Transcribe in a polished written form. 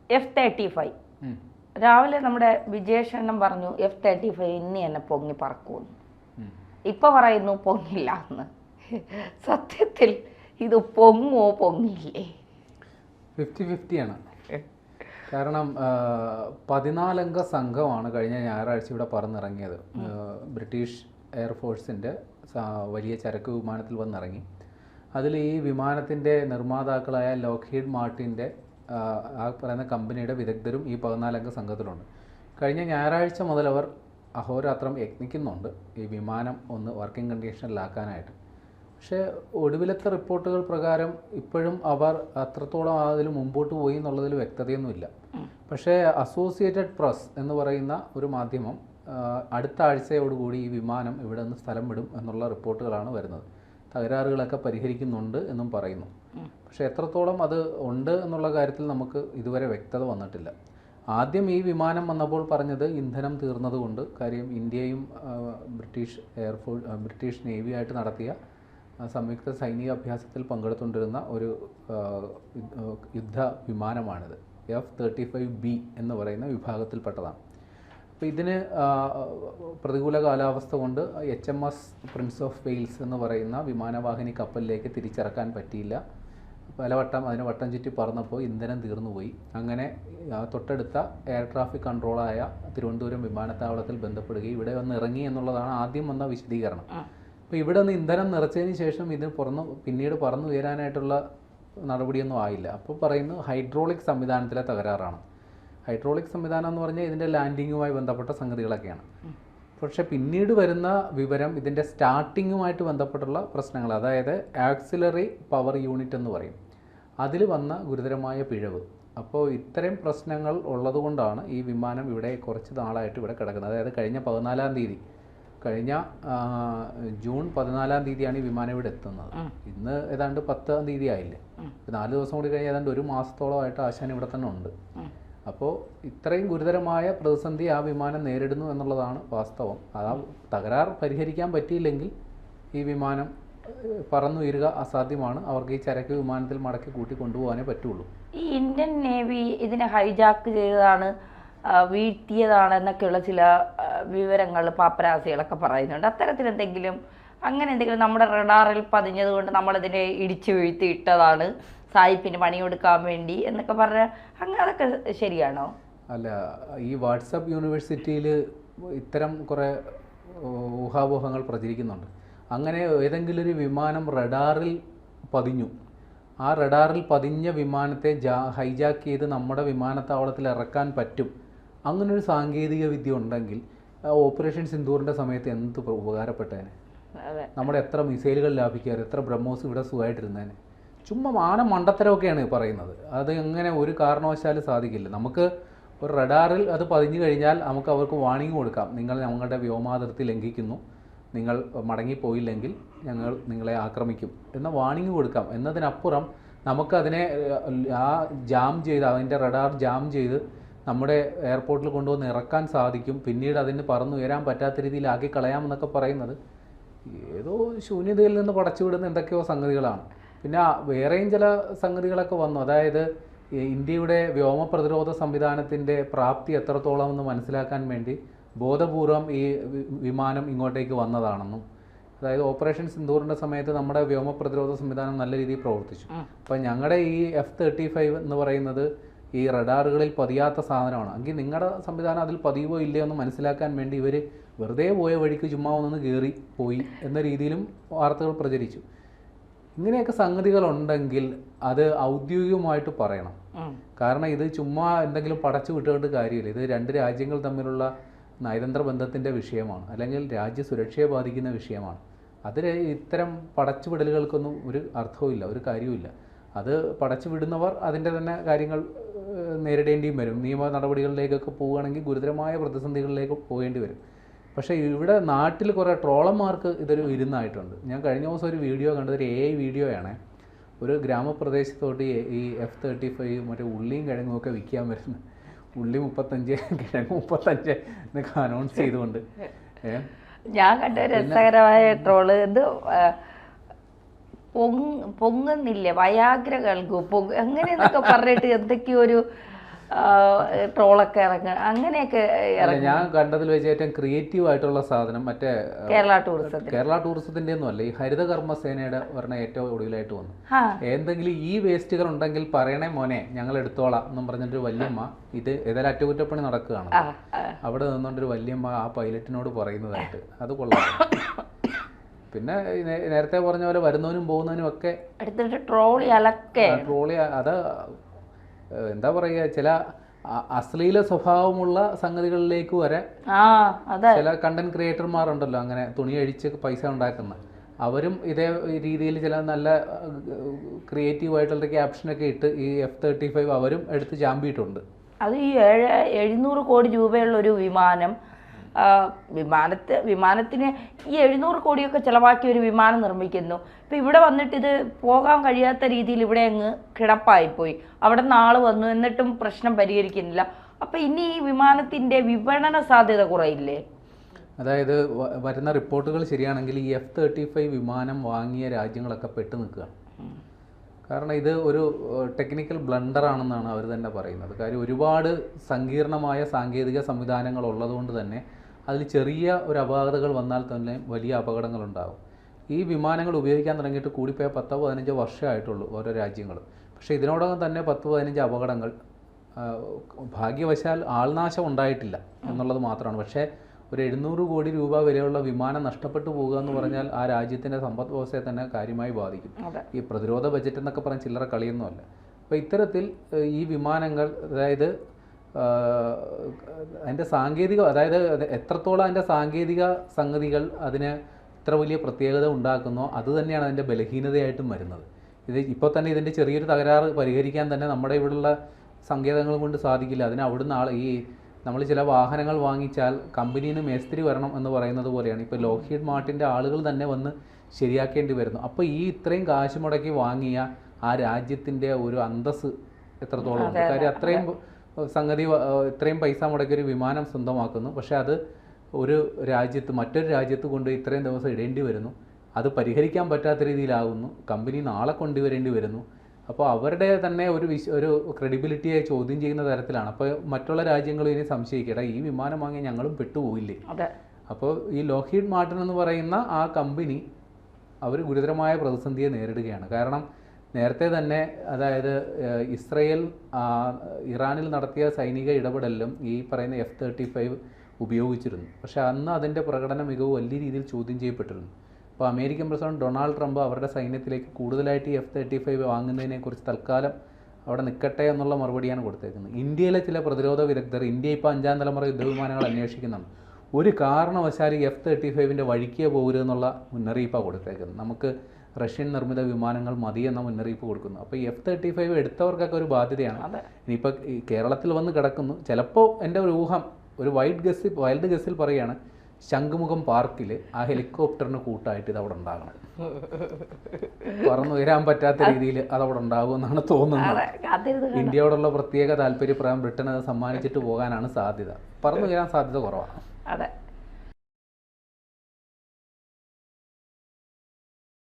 F-35 രാവിലെ നമ്മുടെ വിജയശരണം പറഞ്ഞു F-35 ഇനി എന്നെ പൊങ്ങി പറക്കുമെന്ന്. ഇപ്പൊ പറയുന്നു പൊങ്ങില്ല എന്ന്. സത്യത്തിൽ ഇത് പൊങ്ങോ പൊങ്ങില്ലേ? 50-50 ആണ്. കാരണം 14 അംഗ സംഘമാണ് കഴിഞ്ഞ ഞായറാഴ്ച ഇവിടെ പറന്നിറങ്ങിയത്. ബ്രിട്ടീഷ് എയർഫോഴ്സിൻ്റെ വലിയ ചരക്ക് വിമാനത്തിൽ വന്നിറങ്ങി. അതിൽ ഈ വിമാനത്തിൻ്റെ നിർമ്മാതാക്കളായ ലോക്ഹീഡ് മാർട്ടിൻ്റെ ആ പറയുന്ന കമ്പനിയുടെ വിദഗ്ധരും ഈ 14 അംഗ സംഘത്തിലുണ്ട്. കഴിഞ്ഞ ഞായറാഴ്ച മുതൽ അവർ അഹോരാത്രം യത്നിക്കുന്നുണ്ട് ഈ വിമാനം ഒന്ന് വർക്കിംഗ് കണ്ടീഷനിലാക്കാനായിട്ട്. പക്ഷേ ഒടുവിലത്തെ റിപ്പോർട്ടുകൾ പ്രകാരം ഇപ്പോഴും അവർ അത്രത്തോളം അതിൽ മുമ്പോട്ട് പോയി എന്നുള്ളതിൽ വ്യക്തതയൊന്നുമില്ല. പക്ഷേ അസോസിയേറ്റഡ് പ്രസ് എന്ന് പറയുന്ന ഒരു മാധ്യമം അടുത്ത ആഴ്ചയോടുകൂടി ഈ വിമാനം ഇവിടെ നിന്ന് സ്ഥലം വിടും എന്നുള്ള റിപ്പോർട്ടുകളാണ് വരുന്നത്. തകരാറുകളൊക്കെ പരിഹരിക്കുന്നുണ്ട് എന്നും പറയുന്നു. പക്ഷേ എത്രത്തോളം അത് ഉണ്ട് എന്നുള്ള കാര്യത്തിൽ നമുക്ക് ഇതുവരെ വ്യക്തത വന്നിട്ടില്ല. ആദ്യം ഈ വിമാനം വന്നപ്പോൾ പറഞ്ഞത് ഇന്ധനം തീർന്നതുകൊണ്ട്, കാര്യം ഇന്ത്യയും ബ്രിട്ടീഷ് നേവിയായിട്ട് നടത്തിയ സംയുക്ത സൈനിക അഭ്യാസത്തിൽ പങ്കെടുത്തുകൊണ്ടിരുന്ന ഒരു യുദ്ധ വിമാനമാണിത്. F-35B എന്ന് പറയുന്ന വിഭാഗത്തിൽപ്പെട്ടതാണ്. അപ്പോൾ ഇതിന് പ്രതികൂല കാലാവസ്ഥ കൊണ്ട് HMS പ്രിൻസ് ഓഫ് വെയിൽസ് എന്ന് പറയുന്ന വിമാനവാഹിനി കപ്പലിലേക്ക് തിരിച്ചിറക്കാൻ പറ്റിയില്ല. പലവട്ടം അതിന് വട്ടം ചുറ്റി പറന്നപ്പോൾ ഇന്ധനം തീർന്നുപോയി. അങ്ങനെ തൊട്ടടുത്ത എയർ ട്രാഫിക് കൺട്രോളായ തിരുവനന്തപുരം വിമാനത്താവളത്തിൽ ബന്ധപ്പെടുകയും ഇവിടെ വന്ന് ഇറങ്ങി എന്നുള്ളതാണ് ആദ്യം വന്ന വിശദീകരണം. അപ്പോൾ ഇവിടെ നിന്ന് ഇന്ധനം നിറച്ചതിന് ശേഷം ഇത് പിന്നീട് പറന്നു ഉയരാനായിട്ടുള്ള നടപടിയൊന്നും ആയില്ല. അപ്പോൾ പറയുന്നു ഹൈഡ്രോളിക് സംവിധാനത്തിലെ തകരാറാണ്. ഹൈഡ്രോളിക് സംവിധാനം എന്ന് പറഞ്ഞാൽ ഇതിൻ്റെ ലാൻഡിങ്ങുമായി ബന്ധപ്പെട്ട സംഗതികളൊക്കെയാണ്. പക്ഷേ പിന്നീട് വരുന്ന വിവരം ഇതിൻ്റെ സ്റ്റാർട്ടിങ്ങുമായിട്ട് ബന്ധപ്പെട്ടുള്ള പ്രശ്നങ്ങൾ, അതായത് ആക്സിലറി പവർ യൂണിറ്റ് എന്ന് പറയും, അതിൽ വന്ന ഗുരുതരമായ പിഴവ്. അപ്പോൾ ഇത്തരം പ്രശ്നങ്ങൾ ഉള്ളതുകൊണ്ടാണ് ഈ വിമാനം ഇവിടെ കുറച്ച് നാളായിട്ട് ഇവിടെ കിടക്കുന്നത്. അതായത് കഴിഞ്ഞ 14-ാം തീയതി, കഴിഞ്ഞ ജൂൺ 14-ാം തീയതിയാണ് ഈ വിമാനം ഇവിടെ എത്തുന്നത്. ഇന്ന് ഏതാണ്ട് 10-ാം തീയതി ആയില്ലേ. 4 ദിവസം കൂടി കഴിഞ്ഞ് ഏതാണ്ട് 1 മാസത്തോളമായിട്ട് ആശാൻ ഇവിടെ തന്നെ ഉണ്ട്. അപ്പോൾ ഇത്രയും ഗുരുതരമായ പ്രതിസന്ധി ആ വിമാനം നേരിടുന്നു എന്നുള്ളതാണ് വാസ്തവം. ആ തകരാർ പരിഹരിക്കാൻ പറ്റിയില്ലെങ്കിൽ ഈ വിമാനം പറന്നുയരുക അസാധ്യമാണ്. അവർക്ക് ഈ ചരക്ക് വിമാനത്തിൽ മടക്കി കൂട്ടി കൊണ്ടുപോകാനേ പറ്റുള്ളൂ. ഈ ഇന്ത്യൻ നേവി ഇതിനെ ഹൈജാക്ക് ചെയ്തതാണ്, വീഴ്ത്തിയതാണ് എന്നൊക്കെയുള്ള ചില വിവരങ്ങൾ പാപ്പരാസികളൊക്കെ പറയുന്നുണ്ട്. അത്തരത്തിൽ എന്തെങ്കിലും നമ്മുടെ റഡാറിൽ പതിഞ്ഞത് കൊണ്ട് നമ്മളിതിനെ ഇടിച്ചു വീഴ്ത്തി ഇട്ടതാണ് സായിപ്പിന് പണിയെടുക്കാൻ വേണ്ടി എന്നൊക്കെ പറഞ്ഞാൽ അതൊക്കെ ശരിയാണോ? അല്ല, ഈ വാട്സപ്പ് യൂണിവേഴ്സിറ്റിയിൽ ഇത്തരം കുറേ ഊഹാപോഹങ്ങൾ പ്രചരിക്കുന്നുണ്ട്. അങ്ങനെ ഏതെങ്കിലും ഒരു വിമാനം റഡാറിൽ പതിഞ്ഞു, ആ റഡാറിൽ പതിഞ്ഞ വിമാനത്തെ ഹൈജാക്ക് ചെയ്ത് നമ്മുടെ വിമാനത്താവളത്തിൽ ഇറക്കാൻ പറ്റും, അങ്ങനൊരു സാങ്കേതിക വിദ്യ ഉണ്ടെങ്കിൽ ഓപ്പറേഷൻ സിന്ദൂറിൻ്റെ സമയത്ത് എന്ത് ഉപകാരപ്പെട്ടേനെ? നമ്മുടെ എത്ര മിസൈലുകൾ ലാഭിക്കാറ്, എത്ര ബ്രഹ്മോസ് ഇവിടെ സുഖമായിട്ടിരുന്നേനെ. ചുമ്മാ മണ്ടത്തരമൊക്കെയാണ് പറയുന്നത്. അത് എങ്ങനെ ഒരു കാരണവശാലും സാധിക്കില്ല. നമുക്ക് ഒരു റഡാറിൽ അത് പതിഞ്ഞു കഴിഞ്ഞാൽ നമുക്ക് അവർക്ക് വാണിംഗ് കൊടുക്കാം, നിങ്ങൾ ഞങ്ങളുടെ വ്യോമാതിർത്തി ലംഘിക്കുന്നു, നിങ്ങൾ മടങ്ങിപ്പോയില്ലെങ്കിൽ ഞങ്ങൾ നിങ്ങളെ ആക്രമിക്കും എന്ന വാണിംഗ് കൊടുക്കാം. എന്നതിനപ്പുറം നമുക്കതിനെ അതിൻ്റെ റഡാർ ജാം ചെയ്ത് നമ്മുടെ എയർപോർട്ടിൽ കൊണ്ടുവന്ന് ഇറക്കാൻ സാധിക്കും, പിന്നീട് അതിന് പറന്നുയരാൻ പറ്റാത്ത രീതിയിൽ ആക്കി കളയാമെന്നൊക്കെ പറയുന്നത് ഏതോ ശൂന്യതയിൽ നിന്ന് പടച്ചുവിടുന്ന എന്തൊക്കെയോ സംഗതികളാണ്. പിന്നെ വേറെയും ചില സംഗതികളൊക്കെ വന്നു. അതായത് ഇന്ത്യയുടെ വ്യോമ പ്രതിരോധ സംവിധാനത്തിൻ്റെ പ്രാപ്തി എത്രത്തോളം എന്ന് മനസ്സിലാക്കാൻ വേണ്ടി ബോധപൂർവം ഈ വിമാനം ഇങ്ങോട്ടേക്ക് വന്നതാണെന്നും, അതായത് ഓപ്പറേഷൻ സിന്ദൂറിൻ്റെ സമയത്ത് നമ്മുടെ വ്യോമ പ്രതിരോധ സംവിധാനം നല്ല രീതിയിൽ പ്രവർത്തിച്ചു. അപ്പം ഞങ്ങളുടെ ഈ F-35 എന്ന് പറയുന്നത് ഈ റഡാറുകളിൽ പതിയാത്ത സാധനമാണ്. എങ്കിൽ നിങ്ങളുടെ സംവിധാനം അതിൽ പതിയുവോ ഇല്ലയോ എന്ന് മനസ്സിലാക്കാൻ വേണ്ടി ഇവർ വെറുതെ പോയ വഴിക്ക് ചുമ്മാ ഒന്ന് കയറി പോയി എന്ന രീതിയിലും വാർത്തകൾ പ്രചരിച്ചു. ഇങ്ങനെയൊക്കെ സംഗതികളുണ്ടെങ്കിൽ അത് ഔദ്യോഗികമായിട്ട് പറയണം. കാരണം ഇത് ചുമ്മാ എന്തെങ്കിലും പടച്ചു വിട്ടുകൊണ്ട് കാര്യമില്ല. ഇത് 2 രാജ്യങ്ങൾ തമ്മിലുള്ള നയതന്ത്ര ബന്ധത്തിൻ്റെ വിഷയമാണ്, അല്ലെങ്കിൽ രാജ്യസുരക്ഷയെ ബാധിക്കുന്ന വിഷയമാണ്. അതിൽ ഇത്തരം പടച്ചുവിടലുകൾക്കൊന്നും ഒരു അർത്ഥവുമില്ല, ഒരു കാര്യവുമില്ല. അത് പടച്ചു വിടുന്നവർ അതിൻ്റെ തന്നെ കാര്യങ്ങൾ നേരിടേണ്ടിയും വരും. നിയമ നടപടികളിലേക്കൊക്കെ പോവുകയാണെങ്കിൽ ഗുരുതരമായ പ്രതിസന്ധികളിലേക്ക് പോകേണ്ടി വരും. പക്ഷേ ഇവിടെ നാട്ടിൽ കുറേ ട്രോളന്മാർക്ക് ഇതൊരു വിരുന്നായിട്ടുണ്ട്. ഞാൻ കഴിഞ്ഞ ദിവസം ഒരു വീഡിയോ കണ്ടത്, ഒരു AI വീഡിയോയാണ്. ഒരു ഗ്രാമപ്രദേശത്തോട്ട് ഈ F-35 മറ്റേ ഉള്ളിയും കിഴങ്ങും ഒക്കെ വിൽക്കാൻ വരുന്നത്. ഉള്ളി 35, കിഴങ്ങ് 35 എന്നൊക്കെ അനൗൺസ് ചെയ്തുകൊണ്ട്. ഞാൻ കണ്ട രസകരമായ ട്രോള് ഇത് പൊങ്ങുന്നില്ലേ വയാഗ്ര കേൾക്കൂ അങ്ങനെയെന്നൊക്കെ പറഞ്ഞിട്ട് എന്തൊക്കെയോ ഒരു ട്രോളൊക്കെ ഇറങ്ങുക, അങ്ങനെയൊക്കെ ഞാൻ കണ്ടതിൽ വെച്ച് ഏറ്റവും ക്രിയേറ്റീവ് ആയിട്ടുള്ള സാധനം മറ്റേ കേരള ടൂറിസത്തിന്റെ ഒന്നും അല്ല, ഈ ഹരിത കർമ്മസേനയുടെ പറഞ്ഞ ഏറ്റവും ഒടുവിലായിട്ട് വന്നു. എന്തെങ്കിലും ഈ വേസ്റ്റുകൾ ഉണ്ടെങ്കിൽ പറയണേ മോനെ ഞങ്ങൾ എടുത്തോളാം എന്നും പറഞ്ഞിട്ടൊരു വല്യമ്മ, ഇത് ഏതായാലും അറ്റകുറ്റപ്പണി നടക്കുകയാണ്, അവിടെ നിന്നുകൊണ്ടൊരു വല്യമ്മ ആ പൈലറ്റിനോട് പറയുന്നതായിട്ട്, അത് കൊള്ളാം. പിന്നെ നേരത്തെ പറഞ്ഞ പോലെ വരുന്നവനും പോകുന്നവനും ഒക്കെ ട്രോളി അത് എന്താ പറയുക, ചില അശ്ലീല സ്വഭാവമുള്ള സംഗതികളിലേക്ക് വരെ ചില കണ്ടന്റ് ക്രിയേറ്റർമാരുണ്ടല്ലോ അങ്ങനെ തുണി അഴിച്ച് പൈസ ഉണ്ടാക്കുന്ന, അവരും ഇതേ രീതിയിൽ ചില നല്ല ക്രിയേറ്റീവ് ആയിട്ടുള്ള ക്യാപ്ഷനൊക്കെ ഇട്ട് ഈ F-35 അവരും എടുത്ത് ചാമ്പിയിട്ടുണ്ട്. അത് ഈ 700 കോടി രൂപയുള്ള ഒരു വിമാനം, വിമാനത്തിന് ഈ 700 കോടിയൊക്കെ ചിലവാക്കി ഒരു വിമാനം നിർമ്മിക്കുന്നു. ഇപ്പം ഇവിടെ വന്നിട്ട് ഇത് പോകാൻ കഴിയാത്ത രീതിയിൽ ഇവിടെ അങ്ങ് കിടപ്പായിപ്പോയി, അവിടെ നിന്ന് ആൾ വന്നു എന്നിട്ടും പ്രശ്നം പരിഹരിക്കുന്നില്ല. അപ്പം ഇനി ഈ വിമാനത്തിൻ്റെ വിപണന സാധ്യത കുറയില്ലേ? അതായത് വരുന്ന റിപ്പോർട്ടുകൾ ശരിയാണെങ്കിൽ ഈ F-35 വിമാനം വാങ്ങിയ രാജ്യങ്ങളൊക്കെ പെട്ടു നിൽക്കുക. കാരണം ഇത് ഒരു ടെക്നിക്കൽ ബ്ലണ്ടർ ആണെന്നാണ് അവർ തന്നെ പറയുന്നത്. കാര്യം ഒരുപാട് സങ്കീർണമായ സാങ്കേതിക സംവിധാനങ്ങൾ ഉള്ളതുകൊണ്ട് തന്നെ അതിൽ ചെറിയ ഒരു അപാകതകൾ വന്നാൽ തന്നെ വലിയ അപകടങ്ങളുണ്ടാകും. ഈ വിമാനങ്ങൾ ഉപയോഗിക്കാൻ തുടങ്ങിയിട്ട് കൂടിപ്പോയ 10-15 വർഷമായിട്ടുള്ളൂ ഓരോ രാജ്യങ്ങൾ. പക്ഷേ ഇതിനോടകം തന്നെ 10-15 അപകടങ്ങൾ, ഭാഗ്യവശാൽ ആൾനാശം ഉണ്ടായിട്ടില്ല എന്നുള്ളത് മാത്രമാണ്. പക്ഷേ ഒരു 700 കോടി രൂപ വിലയുള്ള വിമാനം നഷ്ടപ്പെട്ടു പോകുക എന്ന് പറഞ്ഞാൽ ആ രാജ്യത്തിൻ്റെ സമ്പദ് വ്യവസ്ഥയെ തന്നെ കാര്യമായി ബാധിക്കും. ഈ പ്രതിരോധ ബജറ്റ് എന്നൊക്കെ പറഞ്ഞ ചില്ലറ കളിയൊന്നുമല്ല. അപ്പോൾ ഇത്തരത്തിൽ ഈ വിമാനങ്ങൾ, അതായത് അതിൻ്റെ സാങ്കേതിക, അതായത് എത്രത്തോളം അതിൻ്റെ സാങ്കേതിക സംഗതികൾ അതിന് ഇത്ര വലിയ പ്രത്യേകത ഉണ്ടാക്കുന്നോ അത് തന്നെയാണ് അതിൻ്റെ ബലഹീനതയായിട്ടും വരുന്നത്. ഇത് ഇപ്പോൾ തന്നെ ഇതിൻ്റെ ചെറിയൊരു തകരാറ് പരിഹരിക്കാൻ തന്നെ നമ്മുടെ ഇവിടെയുള്ള സങ്കേതങ്ങൾ കൊണ്ട് സാധിക്കില്ല. അതിന് അവിടുന്ന് ഈ നമ്മൾ ചില വാഹനങ്ങൾ വാങ്ങിച്ചാൽ കമ്പനിയിൽ നിന്ന് മേസ്തിരി വരണം എന്ന് പറയുന്നത് പോലെയാണ്. ഇപ്പോൾ ലോക്ഹീഡ് മാർട്ടിൻ്റെ ആളുകൾ തന്നെ വന്ന് ശരിയാക്കേണ്ടി വരുന്നു. അപ്പോൾ ഈ ഇത്രയും കാശ് മുടക്കി വാങ്ങിയ ആ രാജ്യത്തിൻ്റെ ഒരു അന്തസ്സ് എത്രത്തോളം ഉണ്ട്. കാര്യം അത്രയും സംഗതി, ഇത്രയും പൈസ മുടക്കി ഒരു വിമാനം സ്വന്തമാക്കുന്നു, പക്ഷേ അത് ഒരു രാജ്യത്ത് മറ്റൊരു രാജ്യത്ത് കൊണ്ട് ഇത്രയും ദിവസം ഇടേണ്ടി വരുന്നു, അത് പരിഹരിക്കാൻ പറ്റാത്ത രീതിയിലാകുന്നു, കമ്പനി നാളെ കൊണ്ടുവരേണ്ടി വരുന്നു. അപ്പോൾ അവരുടെ തന്നെ ഒരു ക്രെഡിബിലിറ്റിയെ ചോദ്യം ചെയ്യുന്ന തരത്തിലാണ്. അപ്പോൾ മറ്റുള്ള രാജ്യങ്ങളും ഇനി സംശയിക്കട്ടെ, ഈ വിമാനം വാങ്ങി ഞങ്ങളും പെട്ടുപോയില്ലേ. അപ്പോൾ ഈ ലോക്ഹീഡ് മാർട്ടിൻ എന്ന് പറയുന്ന ആ കമ്പനി അവർ ഗുരുതരമായ പ്രതിസന്ധിയെ നേരിടുകയാണ്. കാരണം നേരത്തെ തന്നെ, അതായത് ഇസ്രയേൽ ഇറാനിൽ നടത്തിയ സൈനിക ഇടപെടലിലും ഈ പറയുന്ന F-35 ഉപയോഗിച്ചിരുന്നു. പക്ഷേ അന്ന് അതിൻ്റെ പ്രകടന മികവ് വലിയ രീതിയിൽ ചോദ്യം ചെയ്യപ്പെട്ടിരുന്നു. അപ്പോൾ അമേരിക്കൻ പ്രസിഡന്റ് ഡൊണാൾഡ് ട്രംപ് അവരുടെ സൈന്യത്തിലേക്ക് കൂടുതലായിട്ട് ഈ F-35 വാങ്ങുന്നതിനെക്കുറിച്ച് തൽക്കാലം അവിടെ നിൽക്കട്ടെ എന്നുള്ള മറുപടിയാണ് കൊടുത്തേക്കുന്നത്. ഇന്ത്യയിലെ ചില പ്രതിരോധ വിദഗ്ധർ ഇന്ത്യ ഇപ്പോൾ 5ാം തലമുറ യുദ്ധവിമാനങ്ങൾ അന്വേഷിക്കുന്നുണ്ട്. ഒരു കാരണവശാലും ഈ F-35 വഴിക്കേ പോകരുതെന്നുള്ള മുന്നറിയിപ്പാണ് കൊടുത്തേക്കുന്നത്. നമുക്ക് റഷ്യൻ നിർമ്മിത വിമാനങ്ങൾ മതി എന്ന മുന്നറിയിപ്പ് കൊടുക്കുന്നു. അപ്പോൾ ഈ F-35 എടുത്തവർക്കൊക്കെ ഒരു ബാധ്യതയാണ്. ഇനിയിപ്പോൾ കേരളത്തിൽ വന്ന് കിടക്കുന്നു. ചിലപ്പോൾ എൻ്റെ ഒരു ഊഹം, ഒരു വൈൽഡ് ഗസ്സിൽ പറയുകയാണ്, ശംഖുമുഖം പാർക്കിൽ ആ ഹെലികോപ്റ്ററിന് കൂട്ടായിട്ട് ഇത് അവിടെ ഉണ്ടാകണം. പറന്നുയരാൻ പറ്റാത്ത രീതിയിൽ അതവിടെ ഉണ്ടാകുമെന്നാണ് തോന്നുന്നത്. ഇന്ത്യയോടുള്ള പ്രത്യേക താല്പര്യപ്രകാരം ബ്രിട്ടൻ അത് സമ്മാനിച്ചിട്ട് പോകാനാണ് സാധ്യത. പറന്നുയരാൻ സാധ്യത കുറവാണ്.